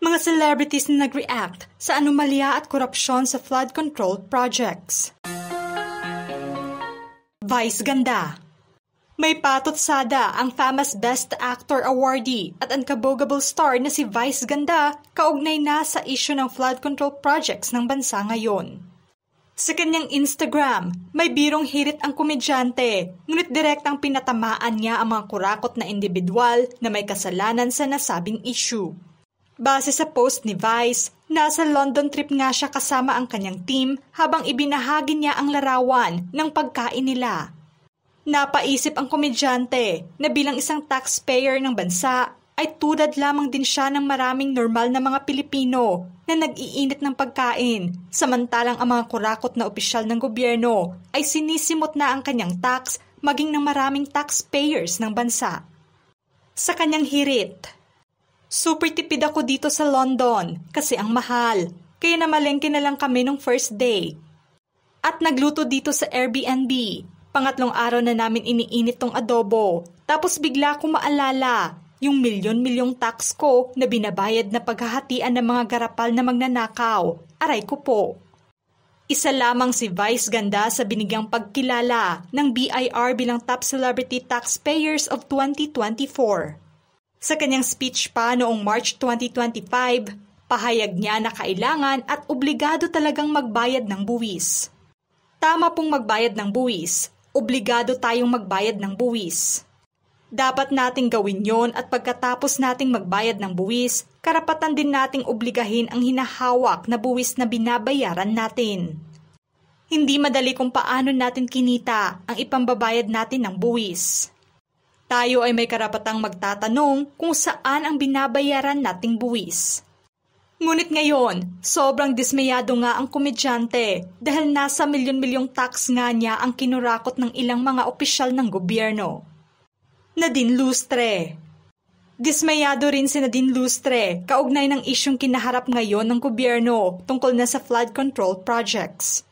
Mga celebrities na nag-react sa anomalya at korupsyon sa flood control projects. Vice Ganda. May patotsada ang famous Best Actor awardee at unkabogable star na si Vice Ganda kaugnay na sa issue ng flood control projects ng bansa ngayon. Sa kanyang Instagram, may birong hirit ang komedyante, ngunit direktang pinatamaan niya ang mga kurakot na individual na may kasalanan sa nasabing issue. Base sa post ni Vice, nasa London trip nga siya kasama ang kanyang team habang ibinahagi niya ang larawan ng pagkain nila. Napaisip ang komedyante na bilang isang taxpayer ng bansa ay tulad lamang din siya ng maraming normal na mga Pilipino na nag-iinit ng pagkain, samantalang ang mga kurakot na opisyal ng gobyerno ay sinisimot na ang kanyang tax maging ng maraming taxpayers ng bansa. Sa kanyang hirit, super tipid ako dito sa London kasi ang mahal, kaya namalengke na lang kami nung first day. At nagluto dito sa Airbnb, pangatlong araw na namin iniinit tong adobo, tapos bigla ko maalala yung milyon-milyong tax ko na binabayad na paghahatian ng mga garapal na magnanakaw. Aray ko po. Isa lamang si Vice Ganda sa binigyang pagkilala ng BIR bilang Top Celebrity Taxpayers of 2024. Sa kanyang speech pa noong March 2025, pahayag niya na kailangan at obligado talagang magbayad ng buwis. Tama pong magbayad ng buwis. Obligado tayong magbayad ng buwis. Dapat nating gawin yon at pagkatapos nating magbayad ng buwis, karapatan din nating obligahin ang hinahawak na buwis na binabayaran natin. Hindi madali kung paano natin kinita ang ipambabayad natin ng buwis. Tayo ay may karapatang magtatanong kung saan ang binabayaran nating buwis. Ngunit ngayon, sobrang dismayado nga ang komedyante dahil nasa milyon-milyong tax nga niya ang kinurakot ng ilang mga opisyal ng gobyerno. Nadine Lustre. Dismayado rin si Nadine Lustre kaugnay ng isyong kinaharap ngayon ng gobyerno tungkol na sa flood control projects.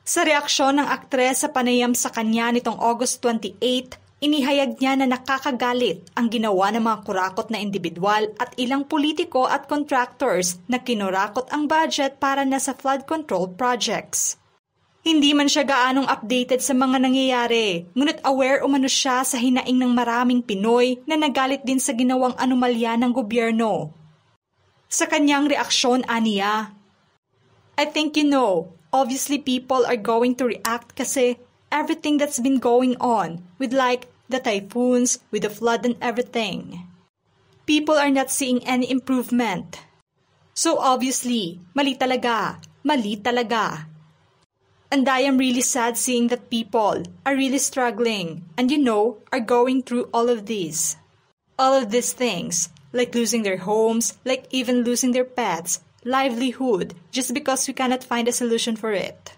Sa reaksyon ng aktres sa panayam sa kanya nitong August 28, inihayag niya na nakakagalit ang ginawa ng mga kurakot na individual at ilang politiko at contractors na kinurakot ang budget para na sa flood control projects. Hindi man siya gaanong updated sa mga nangyayari, ngunit aware umano siya sa hinaing ng maraming Pinoy na nagalit din sa ginawang anomalya ng gobyerno. Sa kanyang reaksyon, aniya, I think obviously people are going to react kasi everything that's been going on with like the typhoons, with the flood and everything. People are not seeing any improvement. So obviously, mali talaga. And I am really sad seeing that people are really struggling and are going through all of these. All of these things, like losing their homes, like even losing their pets, livelihood, just because we cannot find a solution for it.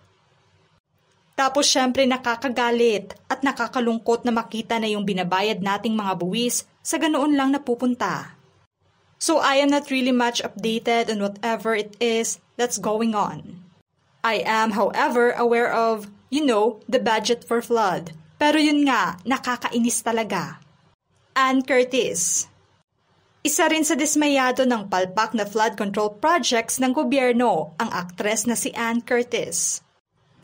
Tapos syempre nakakagalit at nakakalungkot na makita na yung binabayad nating mga buwis sa ganoon lang napupunta. So I am not really much updated on whatever it is that's going on. I am, however, aware of, the budget for flood. Pero yun nga, nakakainis talaga. Ann Curtis. Isa rin sa dismayado ng palpak na flood control projects ng gobyerno, ang aktres na si Ann Curtis.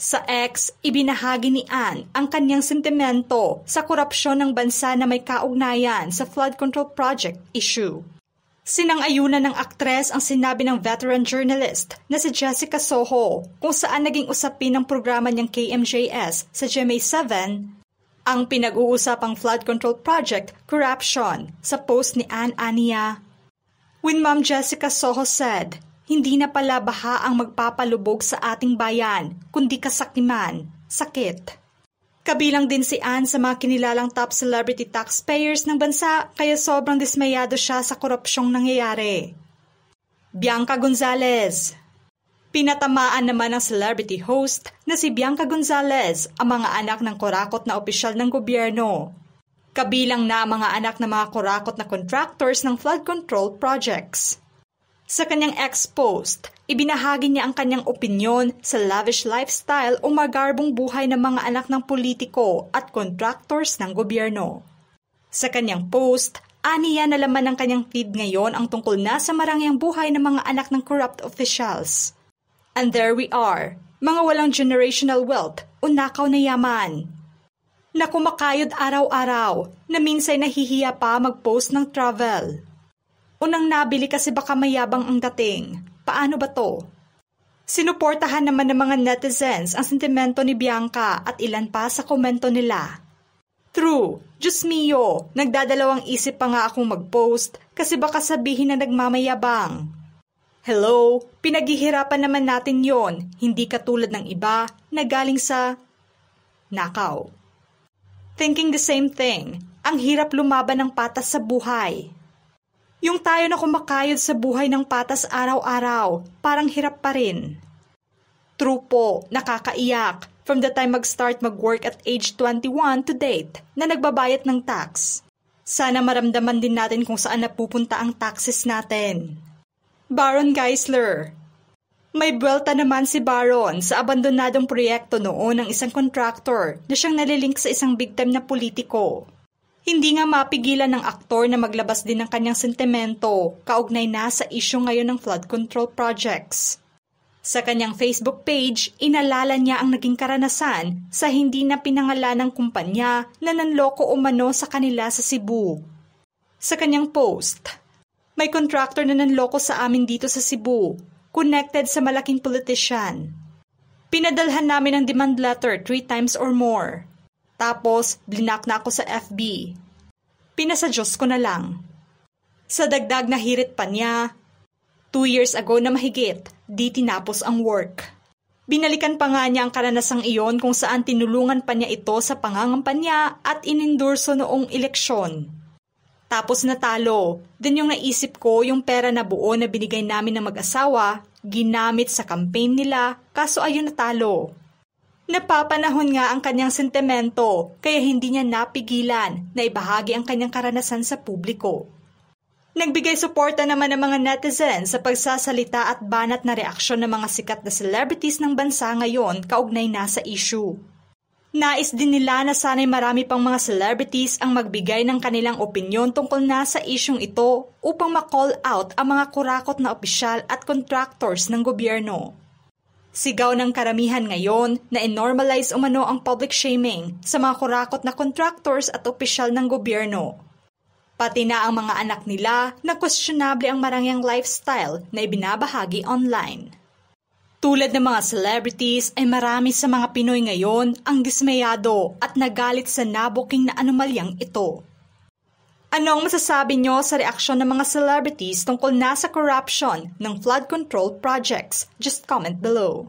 Sa X, ibinahagi ni Ann ang kanyang sentimento sa korupsyon ng bansa na may kaugnayan sa flood control project issue. Sinang-ayunan ng aktres ang sinabi ng veteran journalist na si Jessica Soho kung saan naging usapin ng programa niyang KMJS sa GMA7 ang pinag-uusapang flood control project corruption sa post ni Ann Ania. When Ma'am Jessica Soho said, hindi na pala baha ang magpapalubog sa ating bayan, kundi kasakiman, sakit. Kabilang din si Ann sa mga kinilalang top celebrity taxpayers ng bansa kaya sobrang dismayado siya sa korupsyong nangyayari. Bianca Gonzalez. Pinatamaan naman ng celebrity host na si Bianca Gonzalez ang mga anak ng kurakot na opisyal ng gobyerno. Kabilang na ang mga anak ng mga kurakot na contractors ng flood control projects. Sa kanyang ex-post, ibinahagi niya ang kanyang opinyon sa lavish lifestyle o magarbong buhay ng mga anak ng politiko at contractors ng gobyerno. Sa kanyang post, Aniya na laman ng kanyang feed ngayon ang tungkol na sa marangyang buhay ng mga anak ng corrupt officials. And there we are, mga walang generational wealth o nakaw na yaman. Na kumakayod araw-araw na minsan nahihiya pa mag-post ng travel. Unang nabili kasi baka mayabang ang dating. Paano ba to? Sinuportahan naman ng mga netizens ang sentimento ni Bianca at ilan pa sa komento nila. True, Diyos mio, nagdadalawang isip pa nga akong mag-post kasi baka sabihin na nagmamayabang. Hello, pinaghihirapan naman natin yon, hindi katulad ng iba na galing sa nakaw. Thinking the same thing, ang hirap lumaban ng patas sa buhay. Yung tayo na kumakayod sa buhay ng patas araw-araw, parang hirap pa rin. True po, nakakaiyak. From the time mag-start mag-work at age 21 to date na nagbabayad ng tax. Sana maramdaman din natin kung saan napupunta ang taxes natin. Baron Geisler. May buwelta naman si Baron sa abandonadong proyekto noon ng isang contractor na siyang nalilink sa isang big-time na politiko. Hindi nga mapigilan ng aktor na maglabas din ng kanyang sentimento kaugnay na sa isyu ngayon ng flood control projects. Sa kanyang Facebook page, inalala niya ang naging karanasan sa hindi na pinangalanang kumpanya na nanloko umano sa kanila sa Cebu. Sa kanyang post, may contractor na nanloko sa amin dito sa Cebu, connected sa malaking politician. Pinadalhan namin ang demand letter 3 times or more. Tapos, blinak na ako sa FB. Pinasadyos ko na lang. Sa dagdag na hirit pa niya, 2 years ago na mahigit, di tinapos ang work. Binalikan pa nga niya ang karanasang iyon kung saan tinulungan pa niya ito sa pangangampanya at inendorso noong eleksyon. Tapos natalo, din yung naisip ko yung pera na buo na binigay namin ng mag-asawa, ginamit sa campaign nila, kaso ayun natalo. Napapanahon nga ang kanyang sentimento, kaya hindi niya napigilan na ibahagi ang kanyang karanasan sa publiko. Nagbigay suporta naman ng mga netizens sa pagsasalita at banat na reaksyon ng mga sikat na celebrities ng bansa ngayon kaugnay na sa issue. Nais din nila na sana'y marami pang mga celebrities ang magbigay ng kanilang opinyon tungkol na sa isyung ito upang ma-call out ang mga kurakot na opisyal at contractors ng gobyerno. Sigaw ng karamihan ngayon na i-normalize umano ang public shaming sa mga kurakot na contractors at opisyal ng gobyerno. Pati na ang mga anak nila na questionable ang marangyang lifestyle na ibinabahagi online. Tulad ng mga celebrities ay marami sa mga Pinoy ngayon ang dismayado at nagalit sa nabuking na anomalyang ito. Ano ang masasabi nyo sa reaksyon ng mga celebrities tungkol na sa corruption ng flood control projects? Just comment below.